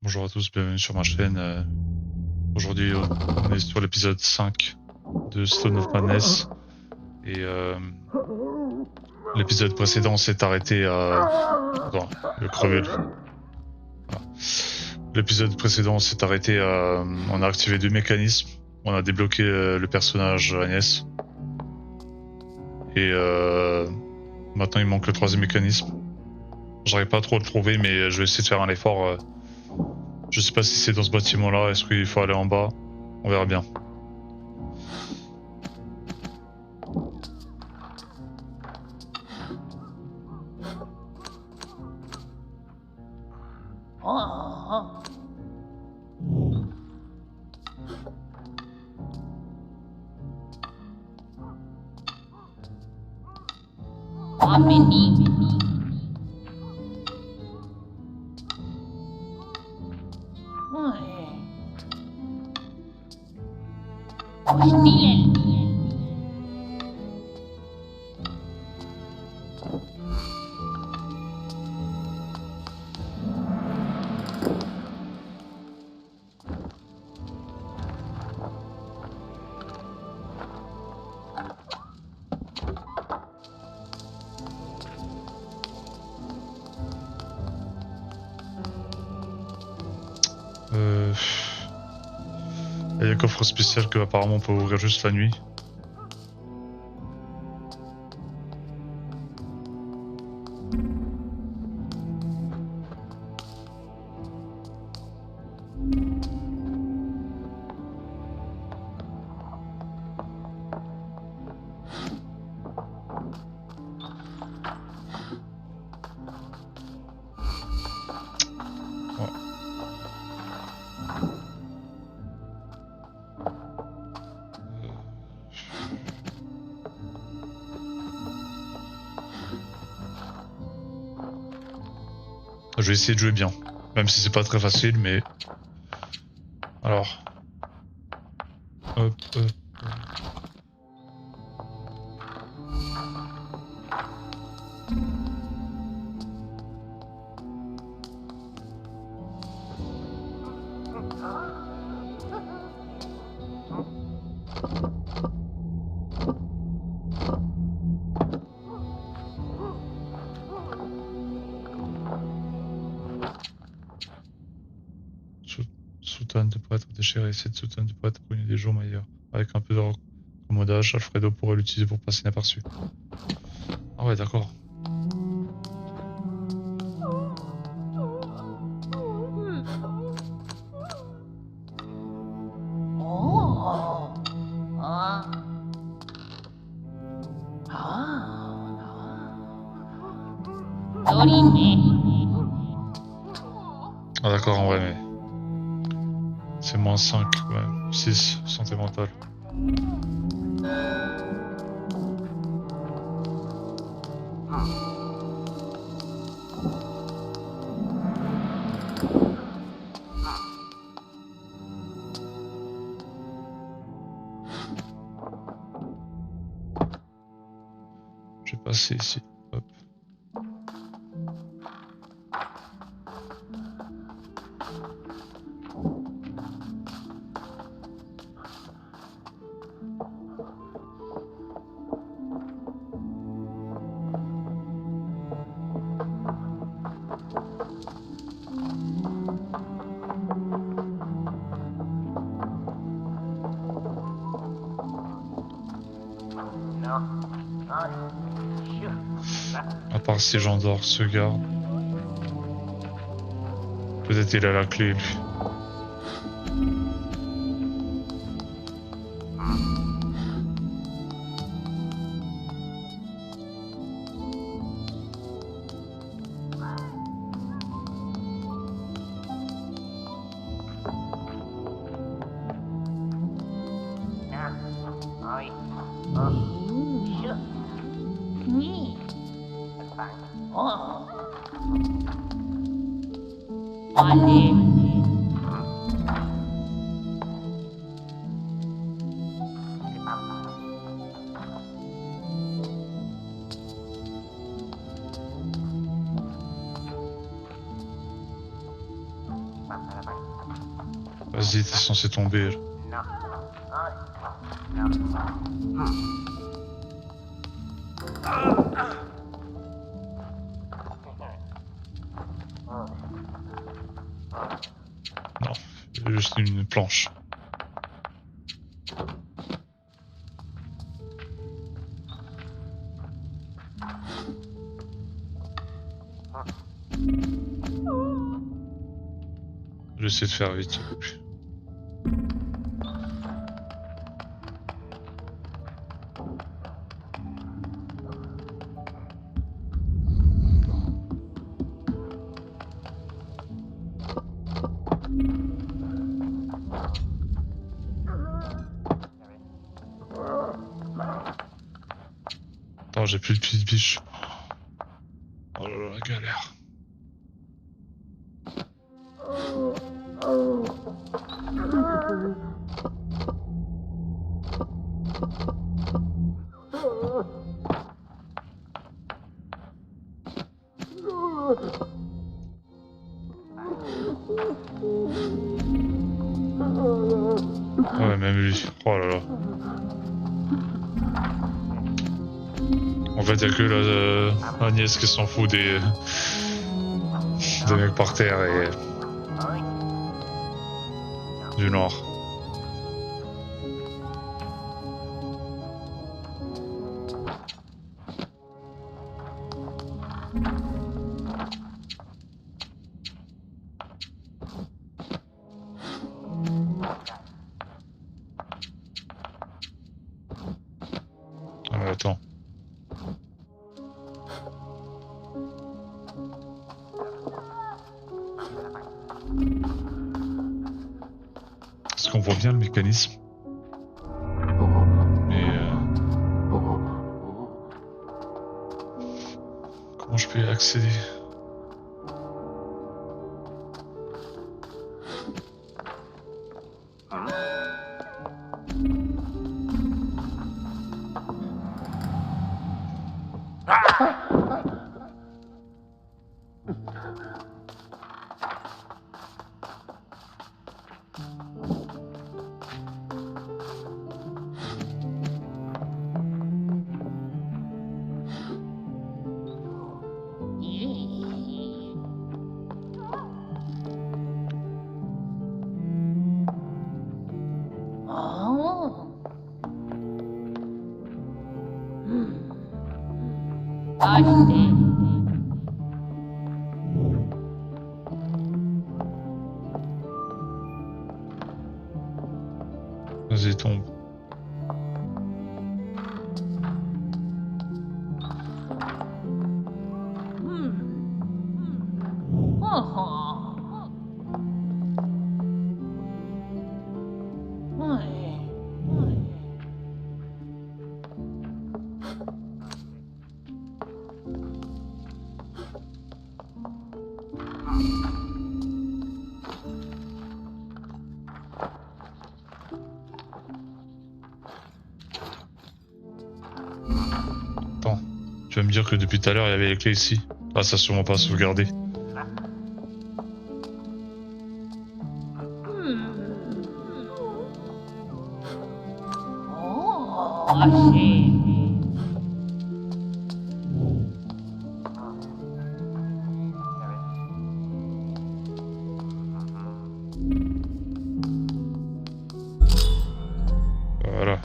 Bonjour à tous, bienvenue sur ma chaîne. Aujourd'hui, on est sur l'épisode 5 de Stone of Madness. Et l'épisode précédent s'est arrêté à... Attends, il va crever lui. Voilà. L'épisode précédent s'est arrêté à... On a activé 2 mécanismes. On a débloqué le personnage Agnès. Et maintenant il manque le 3e mécanisme. J'arrive pas trop à le trouver, mais je vais essayer de faire un effort. Je sais pas si c'est dans ce bâtiment-là. Est-ce qu'il faut aller en bas? On verra bien. Il y a un coffre spécial que apparemment on peut ouvrir juste la nuit. Je vais essayer de jouer bien, même si c'est pas très facile, mais... Alors... Hop, hop. Soutane de prêtre déchirée. Cette soutane de prêtre connue des jours meilleurs. Avec un peu de raccommodage, Alfredo pourrait l'utiliser pour passer inaperçu. Ah ouais, d'accord. Ah d'accord, en vrai, mais... C'est moins 5, ouais. 6, santé mentale. Je vais passer ici. Hop. À part si Jandor se garde. Peut-être il a la clé, lui. Vas-y, t'es censé tomber. Là. Non, juste une planche. J'essaie de faire vite. Attends, j'ai plus de petites biches. Oh là là, la galère. Ouais, même lui. Oh là là. En fait, y'a que la nièce qui s'en fout des mecs par terre et du noir. Ah mais attends. Est-ce qu'on voit bien le mécanisme? Mais comment je peux y accéder? Vas-y, tombe. Attends, tu vas me dire que depuis tout à l'heure il y avait les clés ici. Ah, ça a sûrement pas sauvegardé. Voilà.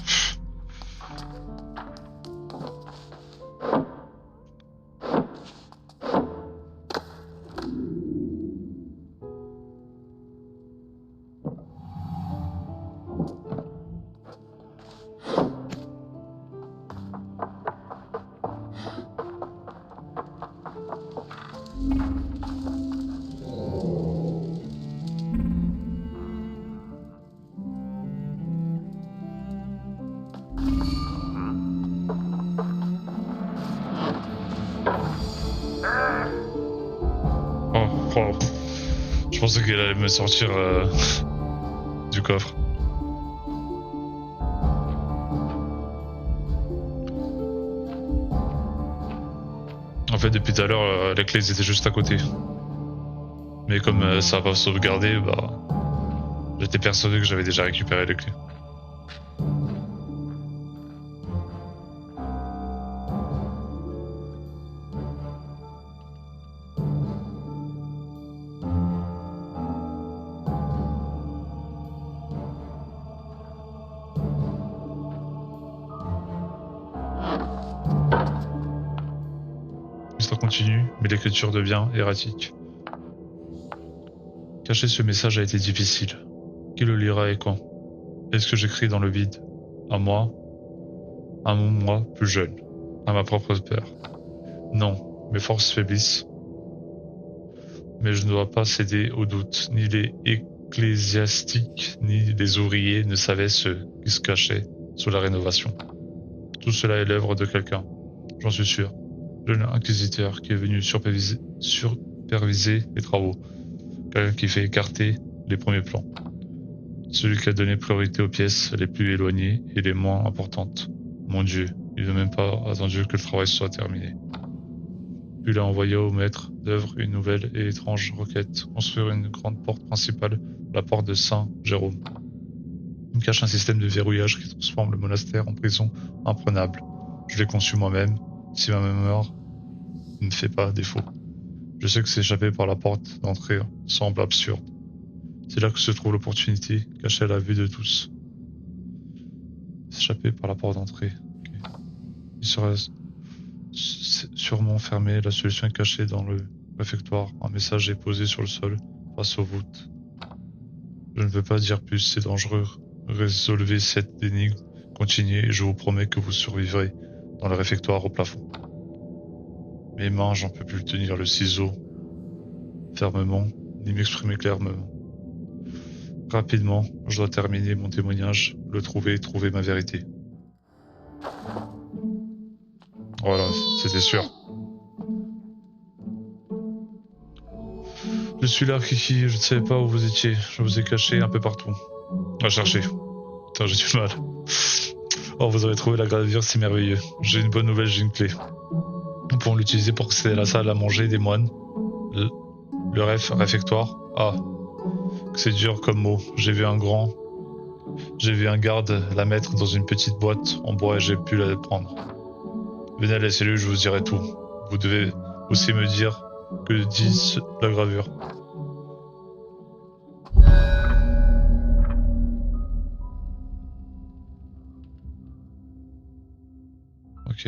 Oh, je pensais qu'elle allait me sortir du coffre. En fait, depuis tout à l'heure, les clés étaient juste à côté. Mais comme ça va pas sauvegarder, bah... J'étais persuadé que j'avais déjà récupéré les clés. L'histoire continue, mais l'écriture devient erratique. Cacher ce message a été difficile. Qui le lira et quand? Est-ce que j'écris dans le vide? À moi? À mon moi plus jeune? À ma propre peur? Non, mes forces faiblissent. Mais je ne dois pas céder au doute. Ni les ecclésiastiques, ni les ouvriers ne savaient ce qui se cachait sous la rénovation. Tout cela est l'œuvre de quelqu'un, j'en suis sûr. Jeune inquisiteur qui est venu superviser les travaux. Quelqu'un qui fait écarter les premiers plans. Celui qui a donné priorité aux pièces les plus éloignées et les moins importantes. Mon Dieu, il n'a même pas attendu que le travail soit terminé. Puis il a envoyé au maître d'œuvre une nouvelle et étrange requête, construire une grande porte principale, la porte de Saint-Jérôme. Il cache un système de verrouillage qui transforme le monastère en prison imprenable. Je l'ai conçu moi-même, si ma mémoire ne me fait pas défaut. Je sais que s'échapper par la porte d'entrée semble absurde. C'est là que se trouve l'opportunité, cachée à la vue de tous. S'échapper par la porte d'entrée. Okay. Il serait sûrement fermé, la solution est cachée dans le réfectoire. Un message est posé sur le sol, face aux voûtes. Je ne veux pas dire plus, c'est dangereux. Résolvez cette énigme, continuez et je vous promets que vous survivrez dans le réfectoire au plafond. Mes mains, j'en peux plus tenir le ciseau fermement, ni m'exprimer clairement. Rapidement, je dois terminer mon témoignage, le trouver et trouver ma vérité. Voilà, c'était sûr. Je suis là, Kiki, je ne savais pas où vous étiez. Je vous ai caché un peu partout. À chercher. Putain, j'ai du mal. Oh, vous avez trouvé la gravure, c'est merveilleux. J'ai une bonne nouvelle, j'ai une clé. Nous pouvons l'utiliser pour accéder à la salle à manger des moines. Le réfectoire. Ah, que c'est dur comme mot. J'ai vu un garde la mettre dans une petite boîte en bois et j'ai pu la prendre. Venez à la cellule, je vous dirai tout. Vous devez aussi me dire que dit la gravure. Ok.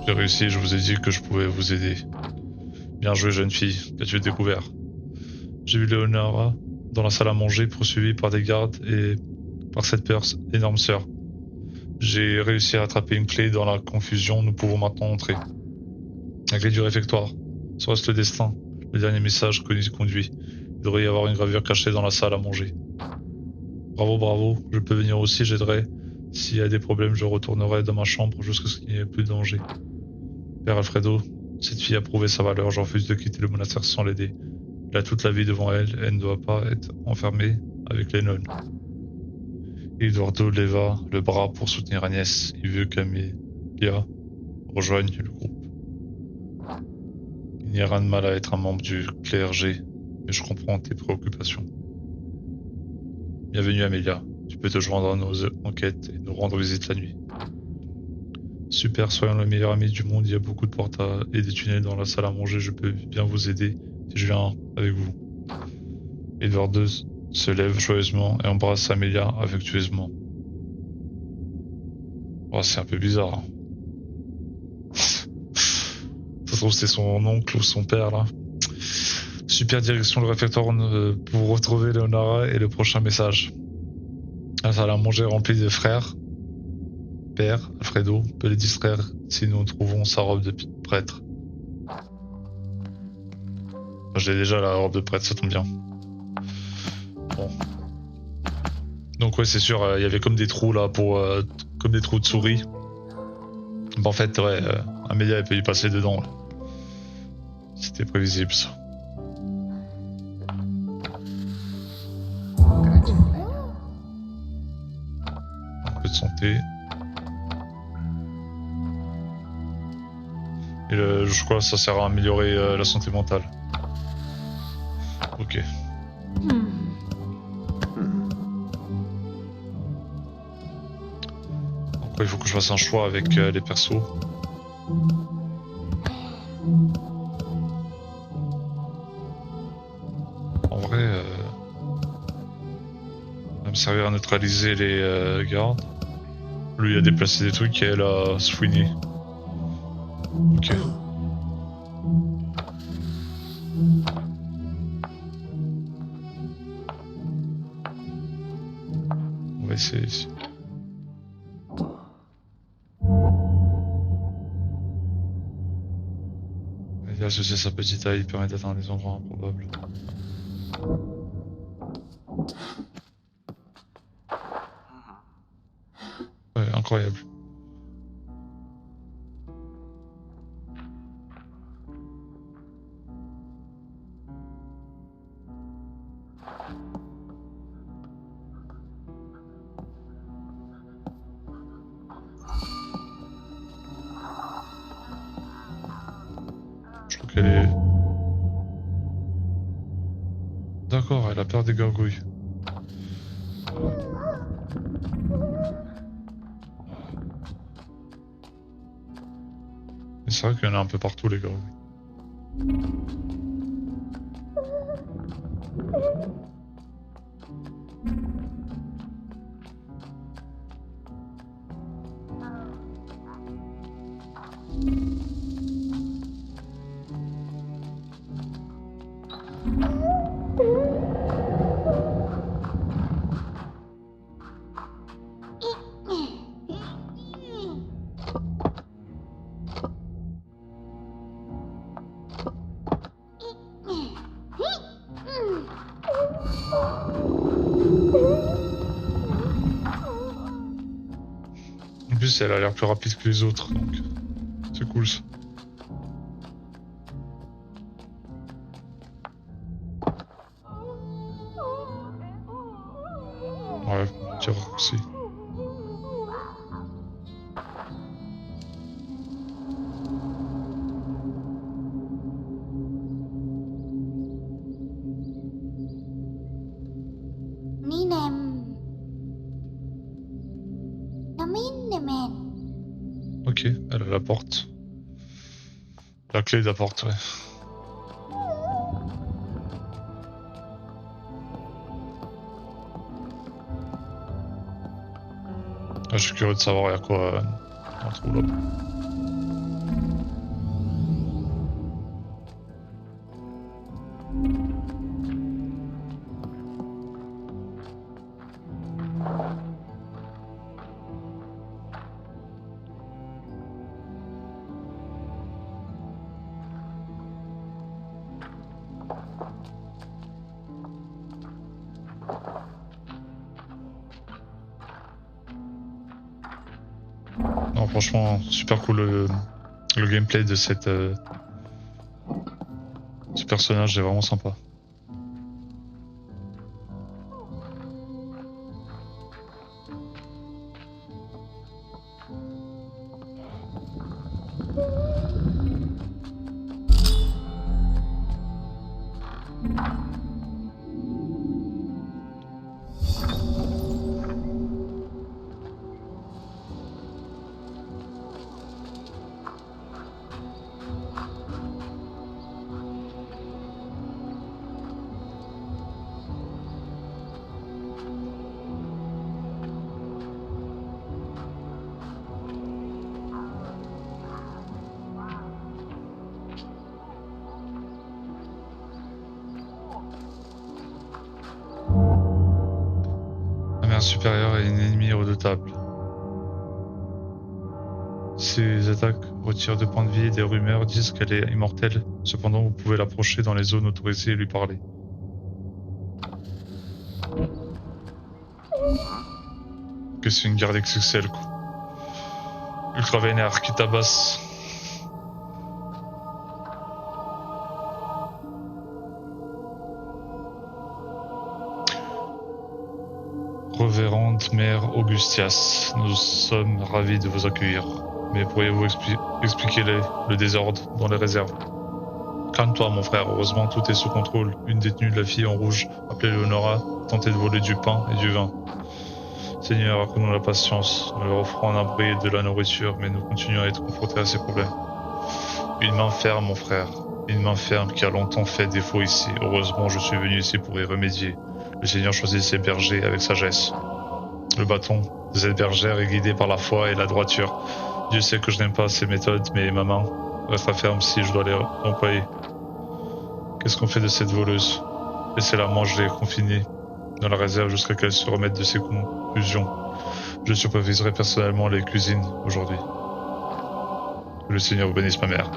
J'ai réussi, je vous ai dit que je pouvais vous aider. Bien joué, jeune fille. Qu'as-tu découvert? J'ai vu Leonora dans la salle à manger, poursuivie par des gardes et par cette énorme sœur. J'ai réussi à attraper une clé dans la confusion, nous pouvons maintenant entrer. La clé du réfectoire. Serait-ce le destin? Le dernier message conduit. Il devrait y avoir une gravure cachée dans la salle à manger. Bravo, bravo. Je peux venir aussi, j'aiderai. S'il y a des problèmes, je retournerai dans ma chambre jusqu'à ce qu'il n'y ait plus de danger. Père Alfredo, cette fille a prouvé sa valeur, je refuse de quitter le monastère sans l'aider. Elle a toute la vie devant elle, elle ne doit pas être enfermée avec les nonnes. Eduardo leva le bras pour soutenir Agnès. Il veut qu'Amelia rejoigne le groupe. Il n'y a rien de mal à être un membre du clergé, mais je comprends tes préoccupations. Bienvenue Amelia, tu peux te joindre à nos enquêtes et nous rendre visite la nuit. Super, soyons le meilleur ami du monde, il y a beaucoup de portes et des tunnels dans la salle à manger, je peux bien vous aider si je viens avec vous. Eduardo se lève joyeusement et embrasse Amelia affectueusement. Oh, c'est un peu bizarre. Ça se trouve c'est son oncle ou son père là. Super, direction le réfectoire pour retrouver Leonora et le prochain message. La salle à manger remplie de frères. Père, Alfredo, peut les distraire si nous trouvons sa robe de prêtre. J'ai déjà la robe de prêtre, ça tombe bien. Bon. Donc ouais, c'est sûr, il y avait comme des trous là pour comme des trous de souris. Bah, en fait, ouais, Amelia elle peut y passer dedans. C'était prévisible ça. Un peu de santé. je crois que ça sert à améliorer la santé mentale. Ok. Donc il faut que je fasse un choix avec les persos. En vrai, ça va me servir à neutraliser les gardes. Lui il a déplacé des trucs et elle a se fouiner. Ok. On va essayer ici. Il a associé sa petite taille, il permet d'atteindre des endroits improbables. Ouais, incroyable. Je crois qu'elle est... D'accord, elle a peur des gargouilles. Et c'est vrai qu'il y en a un peu partout les gargouilles. En plus, elle a l'air plus rapide que les autres, donc c'est cool ça. Ouais, petit raccourci. Ok, elle a la porte. La clé de la porte, ouais. Ah, je suis curieux de savoir à quoi on trouve là. Non, franchement, super cool le gameplay de ce personnage est vraiment sympa. La mère supérieure est une ennemie redoutable. Ses attaques retirent 2 points de vie et des rumeurs disent qu'elle est immortelle. Cependant, vous pouvez l'approcher dans les zones autorisées et lui parler. Que c'est une garde XXL, quoi. Ultra vénère qui tabasse. Révérende mère Augustias, nous sommes ravis de vous accueillir. Mais pourriez-vous expliquer le désordre dans les réserves? Calme-toi, mon frère. Heureusement, tout est sous contrôle. Une détenue de la fille en rouge, appelée Leonora, a tenté de voler du pain et du vin. Seigneur, accorde-nous la patience. Nous leur offrons un abri et de la nourriture, mais nous continuons à être confrontés à ces problèmes. Une main ferme, mon frère. Une main ferme qui a longtemps fait défaut ici. Heureusement, je suis venu ici pour y remédier. Le Seigneur choisit ses bergers avec sagesse. Le bâton de cette bergère est guidé par la foi et la droiture. Dieu sait que je n'aime pas ces méthodes, mais ma main restera ferme si je dois les employer. Qu'est-ce qu'on fait de cette voleuse? Laissez-la, moi je l'ai confinée dans la réserve jusqu'à qu'elle se remette de ses contusions. Je superviserai personnellement les cuisines aujourd'hui. Que le Seigneur bénisse ma mère.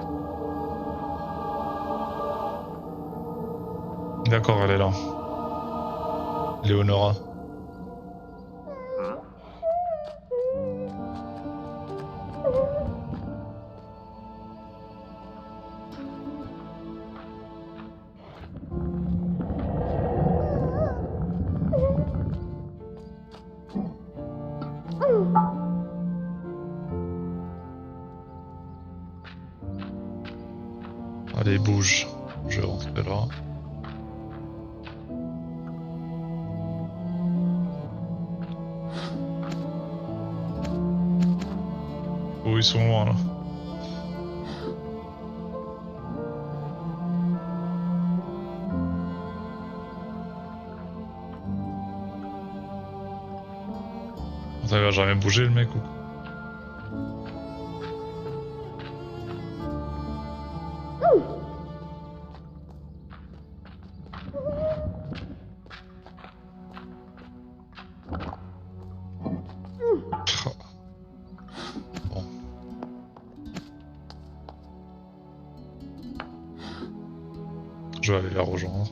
D'accord, elle est là. Léonora. Allez, bouge. Je rentre là. Oh, ils sont loin là. Il va jamais bouger le mec ou quoi? Bon. Je vais aller la rejoindre.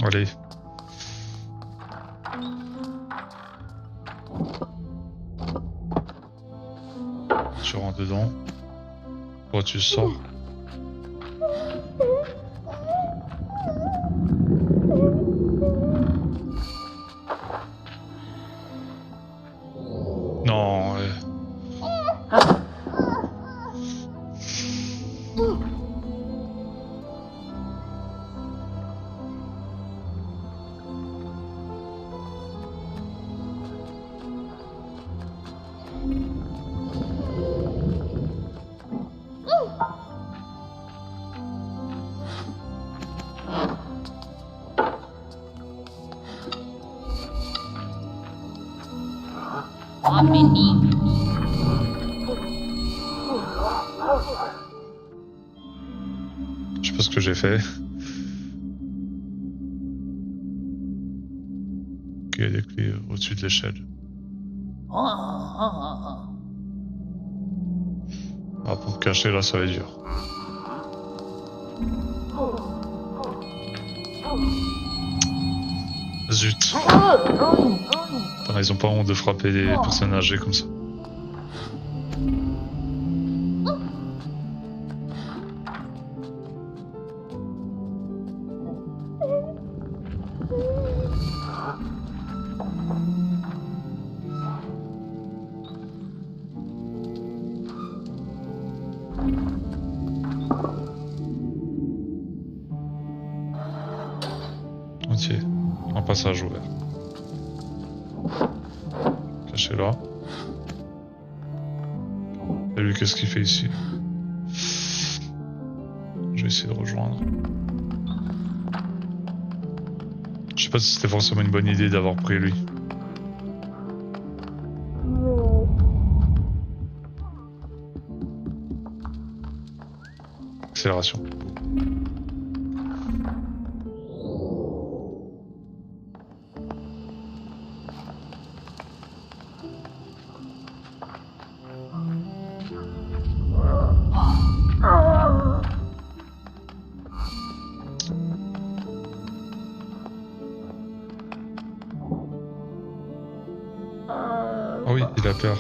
Allez. Tu rentres dedans. Toi, tu sors. Non. Je sais pas ce que j'ai fait. Ok, il y a des clés au-dessus de l'échelle. Ah, pour me cacher là, ça va être dur. Zut. Putain, ils ont pas honte de frapper des personnes âgées comme ça. Un passage ouvert. Caché là. Et lui, qu'est-ce qu'il fait ici? Je vais essayer de rejoindre. Je sais pas si c'était forcément une bonne idée d'avoir pris lui. Accélération. Ah oui, il a peur.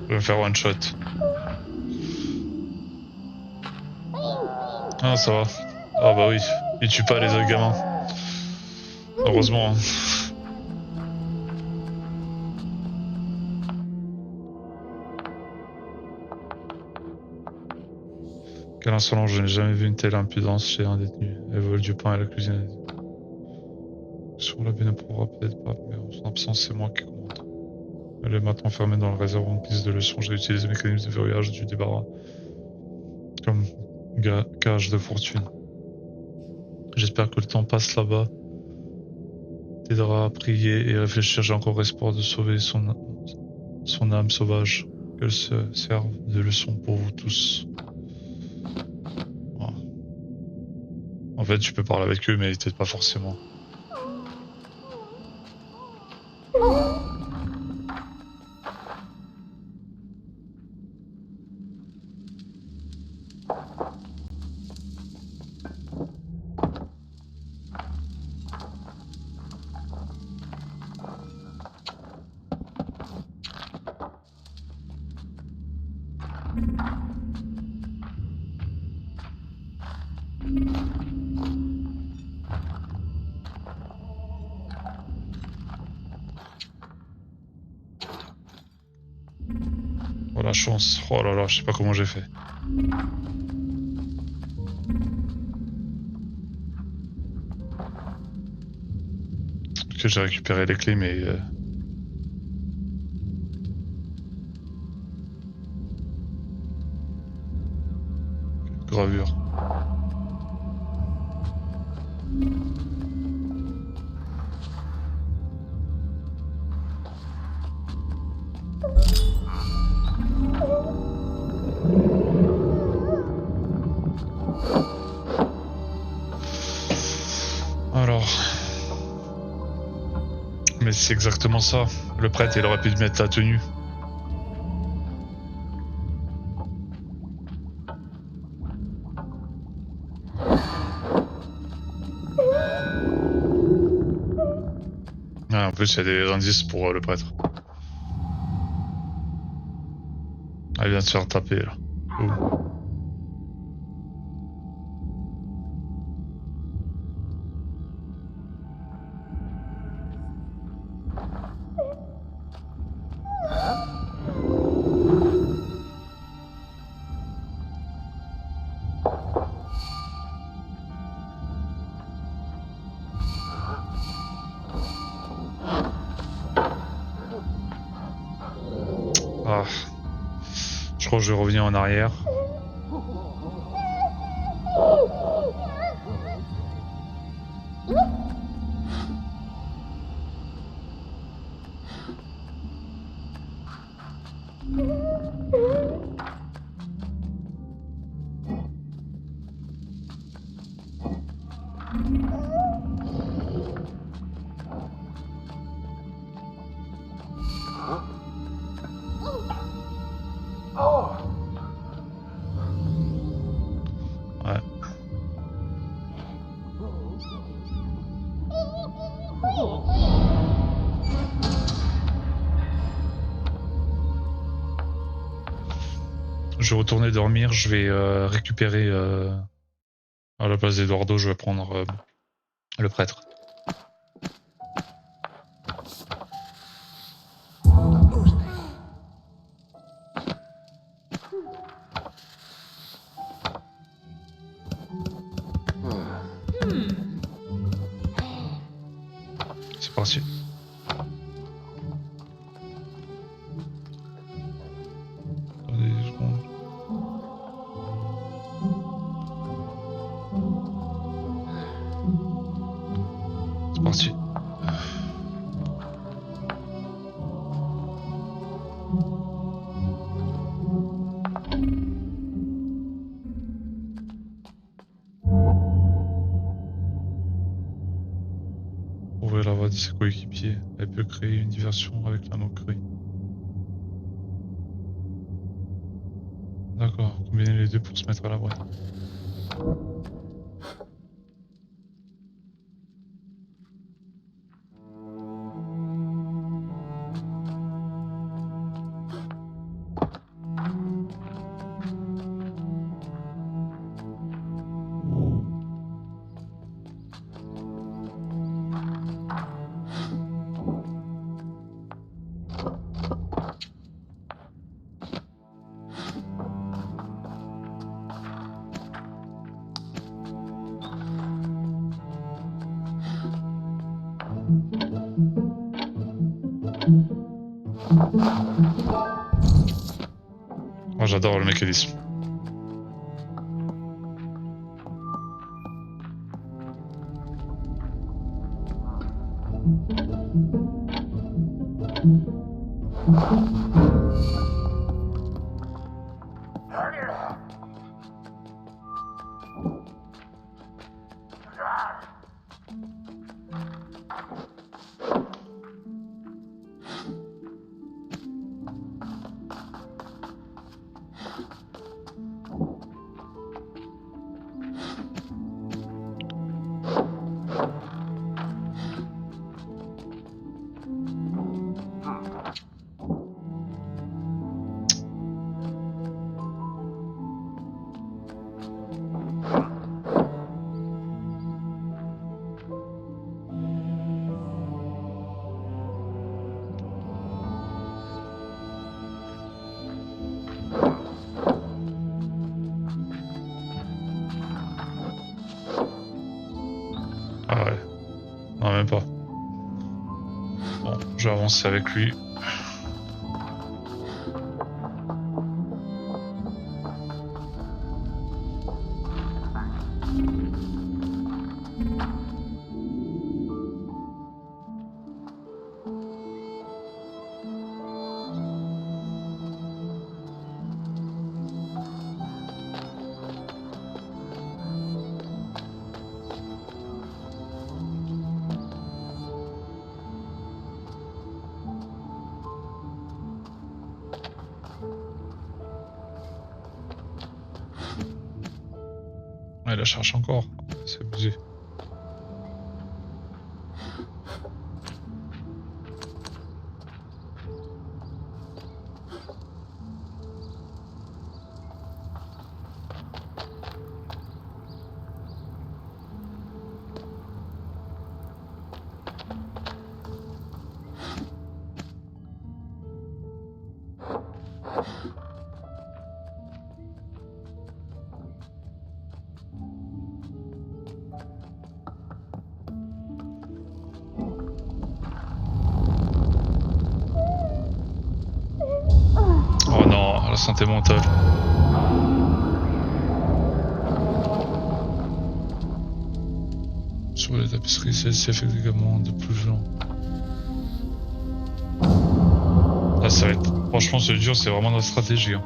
Je vais me faire one shot. Ah, ça va. Ah bah oui, il tue pas les autres gamins. Heureusement. Hein. Quelle insolence, je n'ai jamais vu une telle impudence chez un détenu. Elle vole du pain à la cuisine. Sur la ne pourra peut-être pas, mais en son absence, c'est moi qui commande. Elle est maintenant fermée dans le réservoir en guise de leçon. J'ai utilisé le mécanisme de verrouillage du débarras comme gage de fortune. J'espère que le temps passe là-bas t'aidera à prier et réfléchir. J'ai encore espoir de sauver son âme sauvage. Qu'elle se serve de leçon pour vous tous. Voilà. En fait, tu peux parler avec eux, mais ils t'aident pas forcément. Oh la chance. Oh là là, je sais pas comment j'ai fait. Que j'ai récupéré les clés, mais... Gravure. Alors... Mais c'est exactement ça. Le prêtre, il aurait pu te mettre ta tenue. Ah, en plus, il y a des indices pour le prêtre. Ah, il vient de se faire taper, là. Oh. Ah. Je crois que je vais revenir en arrière. je vais retourner dormir, je vais récupérer à la place d'Eduardo, je vais prendre le prêtre. C'est parti. Attendez 2 secondes. C'est parti. Ouvrir la voie de ses coéquipiers. Elle peut créer une diversion avec la moquerie. D'accord, combiner les deux pour se mettre à l'abri. Moi j'adore le mécanisme. Ah ouais. Non, même pas. Bon, je vais avancer avec lui. Elle la cherche encore. C'est abusé. Oh non, la santé mentale. Sur les tapisseries, celle-ci fait également de plus violent. Là, ça va être... Franchement, ce dur, c'est vraiment notre stratégie. Hein.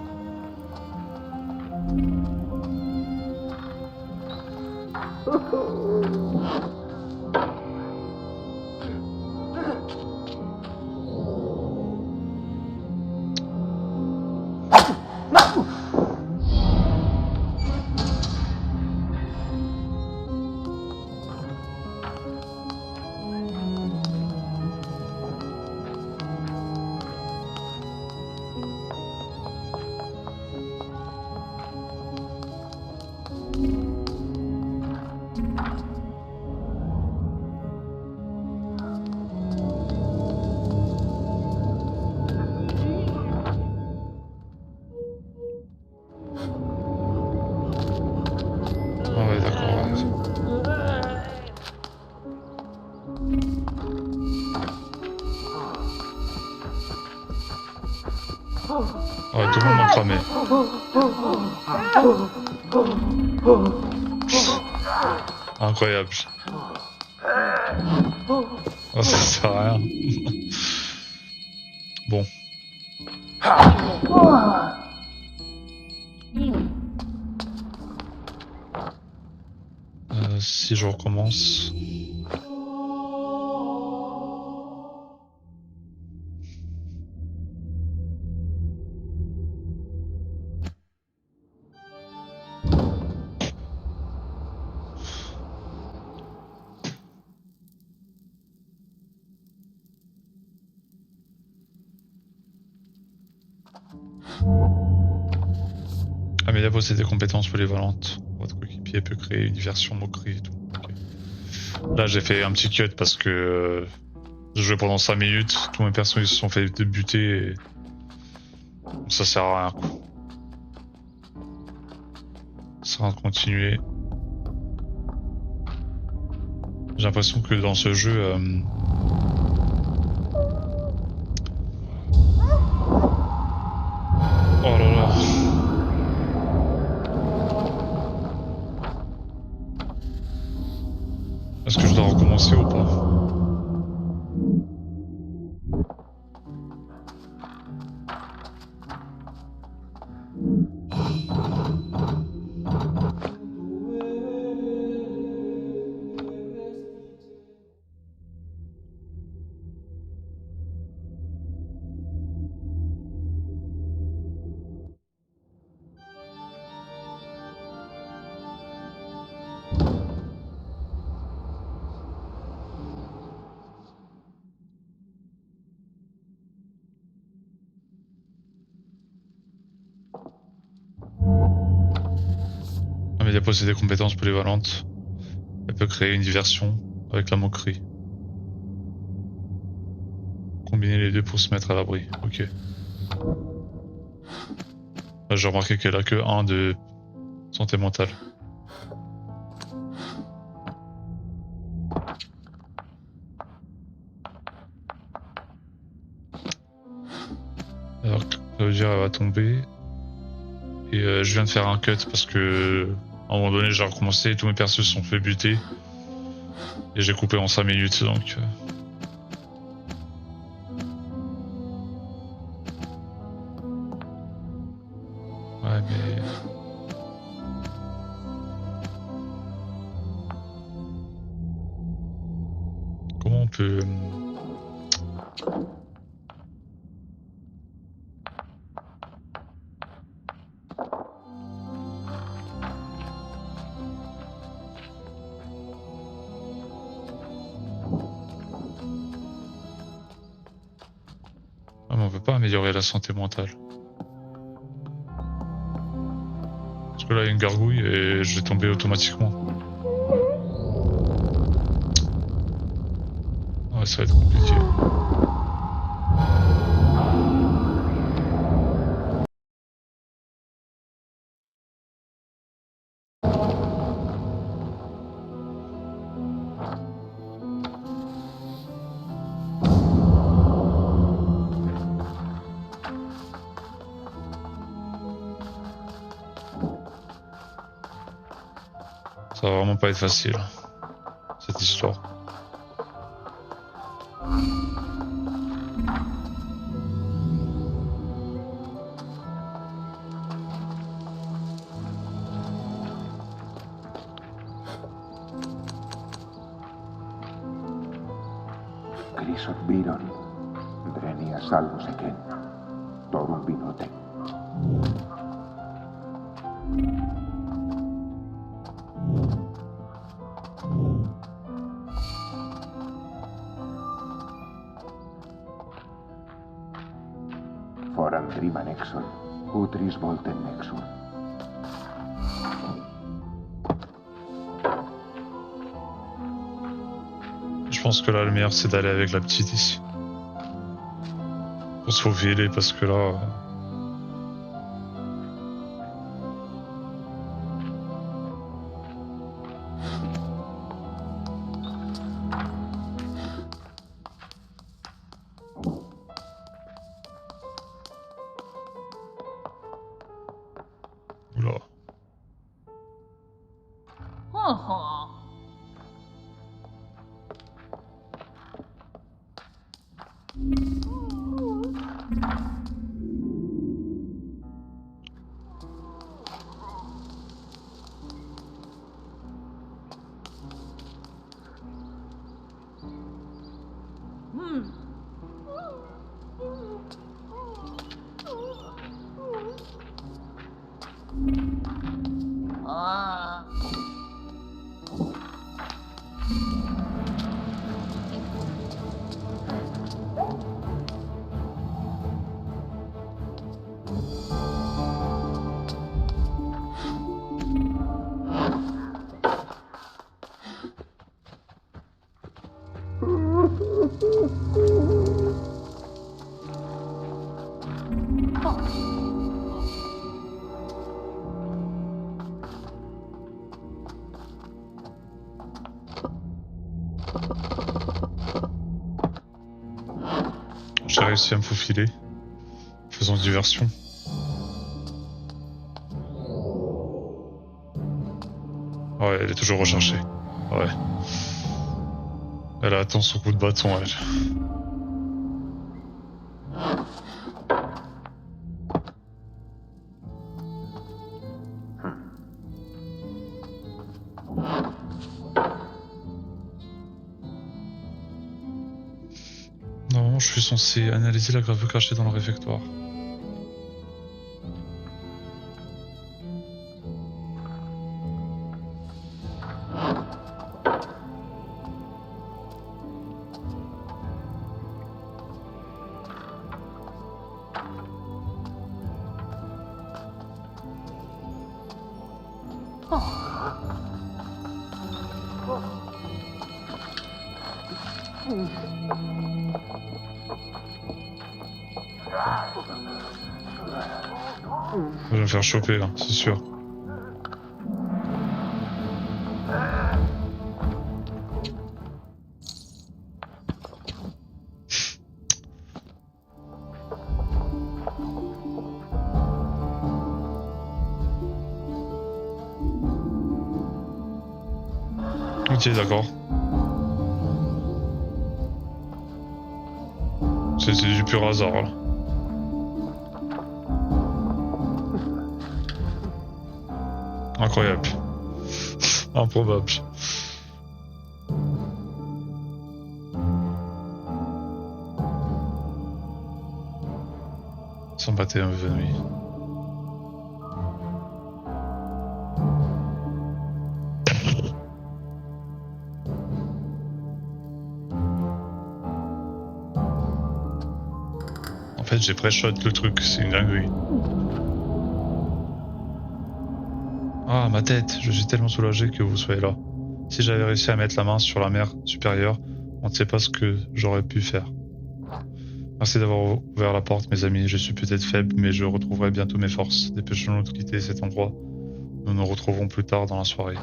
totalement cramé. Incroyable. Oh, ça sert à rien. Bon. Si je recommence... Amelia possède des compétences polyvalentes. Votre coéquipier peut créer une version moquerie et tout. Okay. Là, j'ai fait un petit cut parce que j'ai joué pendant 5 minutes. Tous mes persos ils se sont fait buter. Et... Donc, ça sert à rien. Ça sert à continuer. J'ai l'impression que dans ce jeu... Oh là là. Est-ce que je dois recommencer ou pas? Amelia possède des compétences polyvalentes. Elle peut créer une diversion avec la moquerie. Combiner les deux pour se mettre à l'abri. Ok. Là, j'ai remarqué qu'elle a que 1 de santé mentale. Alors, ça veut dire qu'elle va tomber. Et je viens de faire un cut parce que à un moment donné j'ai recommencé et tous mes persos se sont fait buter. Et j'ai coupé en 5 minutes donc... Ouais mais... Comment on peut... Ah mais on peut pas améliorer la santé mentale. Parce que là il y a une gargouille et je vais tomber automatiquement. Ouais ça va être compliqué. Ça va vraiment pas être facile, cette histoire. Crisot Viron, Drenia Salvus Eken, Torum Vinote. Foram Drima Nexon, Utris Volten Nexum. Je pense que là le meilleur c'est d'aller avec la petite ici. Pour se faufiler parce que là... J'ai réussi à me faufiler. Faisons diversion. Ouais, elle est toujours recherchée. Ouais. Elle attend son coup de bâton, elle. Non, je suis censé analyser la gravure cachée dans le réfectoire. Je vais me faire choper là, c'est sûr. Ok, d'accord. C'est du pur hasard là. Incroyable. Improbable. Sans battre un évanoui. En fait, j'ai pré-shot le truc, c'est une dinguerie. Ah, ma tête, je suis tellement soulagé que vous soyez là. Si j'avais réussi à mettre la main sur la mer supérieure, on ne sait pas ce que j'aurais pu faire. Merci d'avoir ouvert la porte, mes amis. Je suis peut-être faible, mais je retrouverai bientôt mes forces. Dépêchons-nous de quitter cet endroit. Nous nous retrouverons plus tard dans la soirée.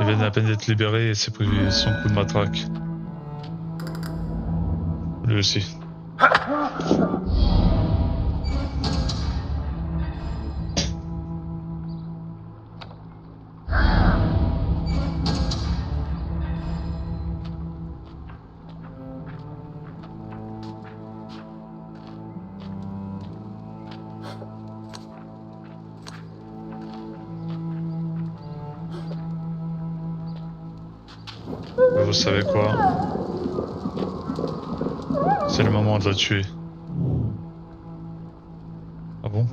Il vient à peine d'être libéré et s'est pris son coup de matraque. Lui aussi. Vous savez quoi? C'est le moment de la tuer. Ah bon?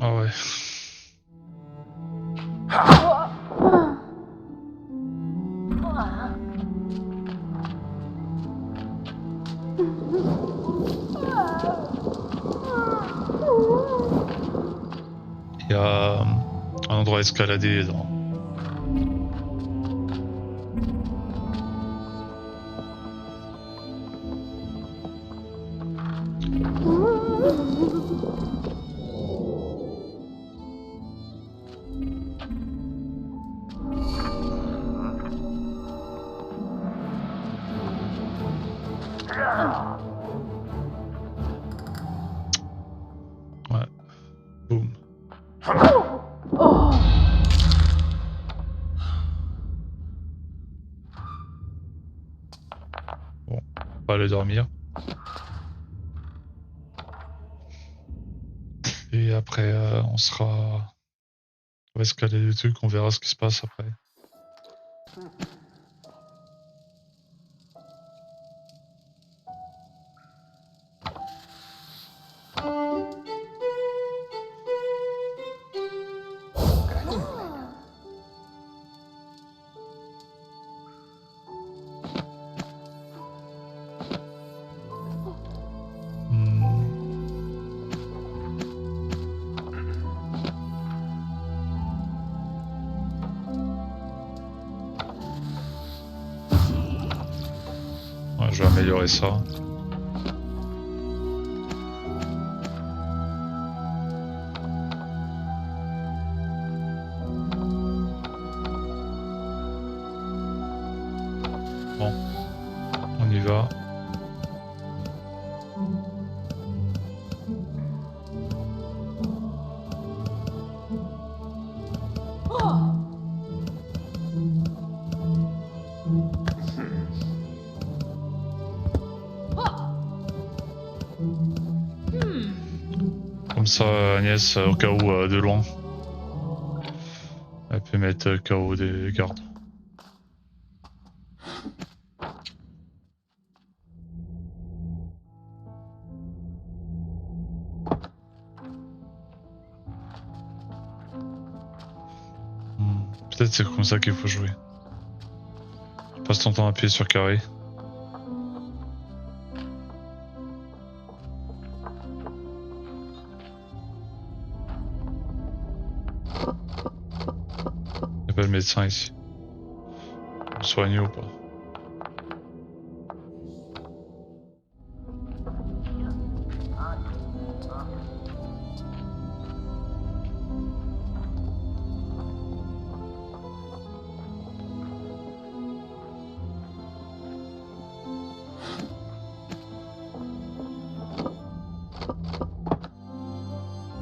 Ah ouais. pourra escalader dans... Ouais. Boum. Bon, on va aller dormir. Et après, on va escalader le truc, on verra ce qui se passe après. Ouais, je vais améliorer ça. Bon, on y va. Comme ça, Agnès, au cas où de loin, elle peut mettre KO des gardes. Peut-être c'est comme ça qu'il faut jouer. Tu passes ton temps à appuyer sur carré. Il n'y a pas le médecin ici. Me soigner ou pas?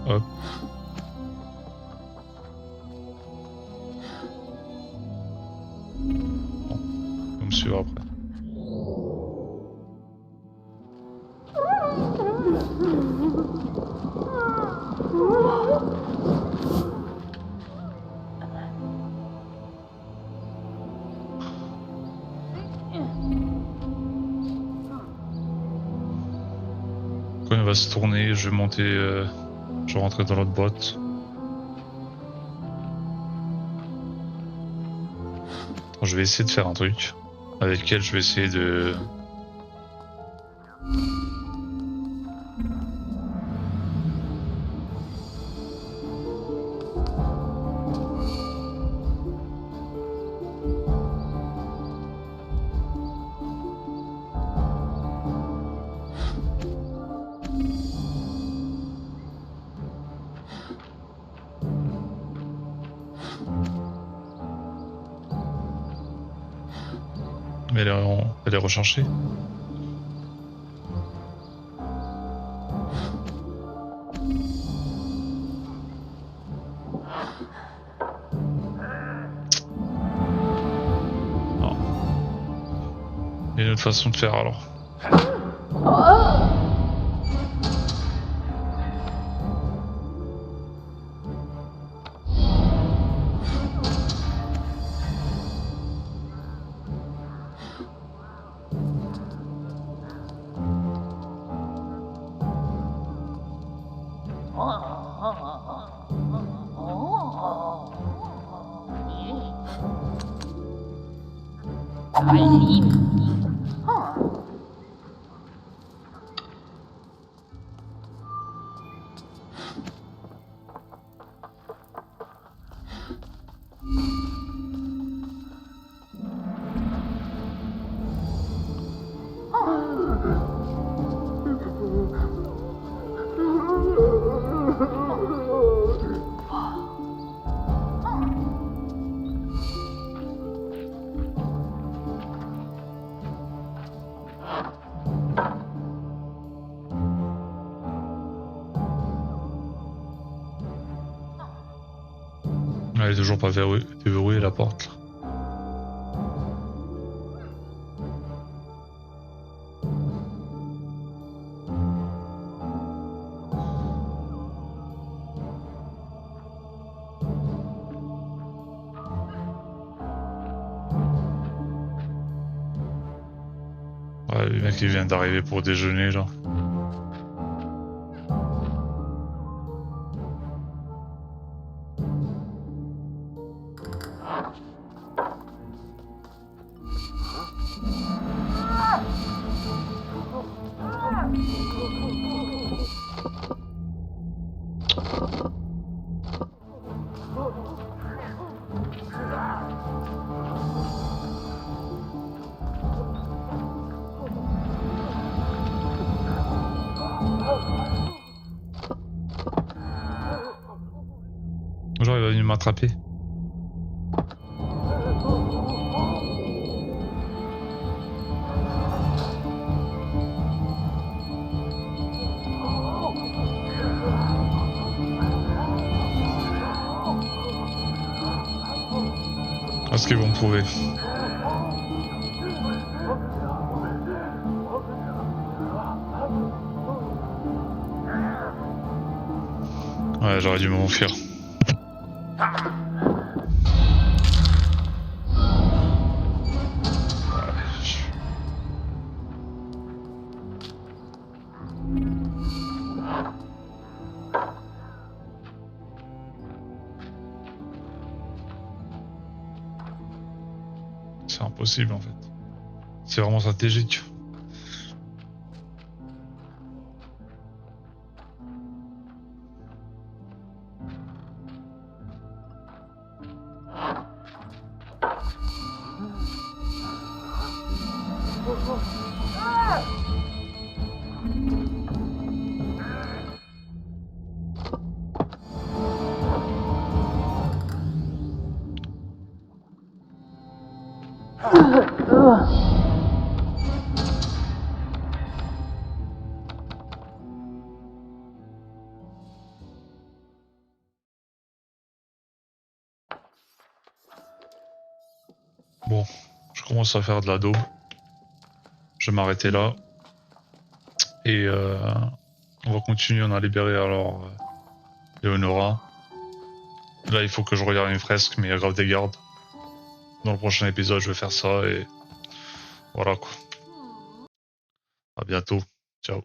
Hop. Bon, on me suivre après. Quand il va se tourner, je vais monter, je vais rentrer dans l'autre boîte. Je vais essayer de faire un truc avec lequel je vais essayer de... Mais elle est rechargée. Non. Il y a une autre façon de faire alors. Elle est toujours pas verrouillée la porte. Ouais, le mec il vient d'arriver pour déjeuner là. Genre il va venir m'attraper. Est-ce qu'ils vont me trouver? Ouais, j'aurais dû m'enfuir. C'est impossible en fait. C'est vraiment stratégique. Bon, je commence à faire de la daube. Je vais m'arrêter là. Et on va continuer, on a libéré alors Leonora. Là il faut que je regarde une fresque, mais il y a grave des gardes. Dans le prochain épisode je vais faire ça et voilà quoi. À bientôt. Ciao.